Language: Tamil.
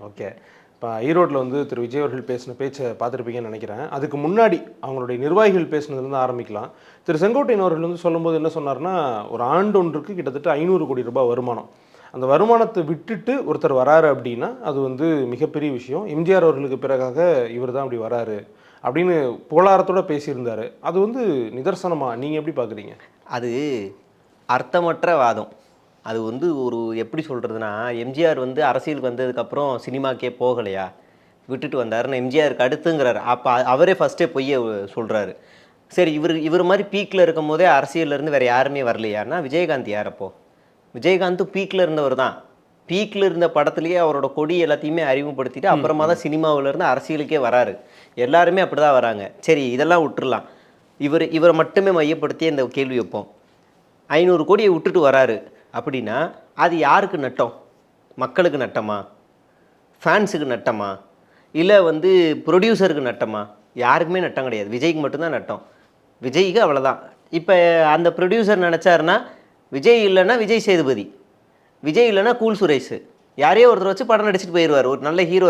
ஓகே. இப்போ ஈரோட்டில் வந்து திரு விஜய் அவர்கள் பேசின பேச்சை பார்த்துருப்பீங்கன்னு நினைக்கிறேன். அதுக்கு முன்னாடி அவங்களுடைய நிர்வாகிகள் பேசினதுலேருந்து ஆரம்பிக்கலாம். திரு செங்கோட்டையன் அவர்கள் வந்து சொல்லும்போது என்ன சொன்னார்னா, ஒரு ஆண்டு ஒன்றுக்கு கிட்டத்தட்ட 500 கோடி ரூபாய் வருமானம். அந்த வருமானத்தை விட்டுட்டு ஒருத்தர் வராரு அப்படின்னா அது வந்து மிகப்பெரிய விஷயம். எம்ஜிஆர் அவர்களுக்கு பிறகாக இவர் தான் அப்படி வராரு அப்படின்னு புகழாரத்தோட பேசியிருந்தாரு. அது வந்து நிதர்சனமா நீங்கள் எப்படி பார்க்குறீங்க? அது அர்த்தமற்ற வாதம். அது வந்து ஒரு எப்படி சொல்கிறதுனா, எம்ஜிஆர் வந்து அரசியலுக்கு வந்ததுக்கப்புறம் சினிமாக்கே போகலையா, விட்டுட்டு வந்தாருன்னு எம்ஜிஆருக்கு அடுத்துங்கிறாரு. அப்போ அவரே ஃபஸ்ட்டே பொய்யை சொல்கிறாரு. சரி, இவர் மாதிரி பீக்கில் இருக்கும் போதே அரசியல்லேருந்து வேறு யாருமே வரலையான்னா விஜயகாந்த் யார் அப்போ? விஜயகாந்தும் பீக்கில் இருந்தவர் தான். பீக்கில் இருந்த படத்துலேயே அவரோட கொடி எல்லாத்தையுமே அறிமுகப்படுத்திட்டு அப்புறமா தான் சினிமாவிலேருந்து அரசியலுக்கே வராரு. எல்லாருமே அப்படி தான் வராங்க. சரி, இதெல்லாம் விட்டுறலாம். இவரை மட்டுமே மையப்படுத்தி இந்த கேள்வி வைப்போம். 500 கோடியை விட்டுட்டு வராரு அப்படின்னா அது யாருக்கு நட்டம்? மக்களுக்கு நட்டமா? ஃபேன்ஸுக்கு நட்டமா? இல்லை வந்து ப்ரொடியூசருக்கு நட்டமா? யாருக்குமே நட்டம் கிடையாது. விஜய்க்கு மட்டும்தான் நட்டம். விஜய்க்கு அவ்வளோதான். இப்போ அந்த ப்ரொடியூசர் நினச்சாருன்னா, விஜய் இல்லைன்னா விஜய் சேதுபதி, விஜய் இல்லைன்னா கூல் சுரேஷ், யாரையோ ஒருத்தர் வச்சு படம் நடிச்சுட்டு போயிடுவார். ஒரு நல்ல ஹீரோ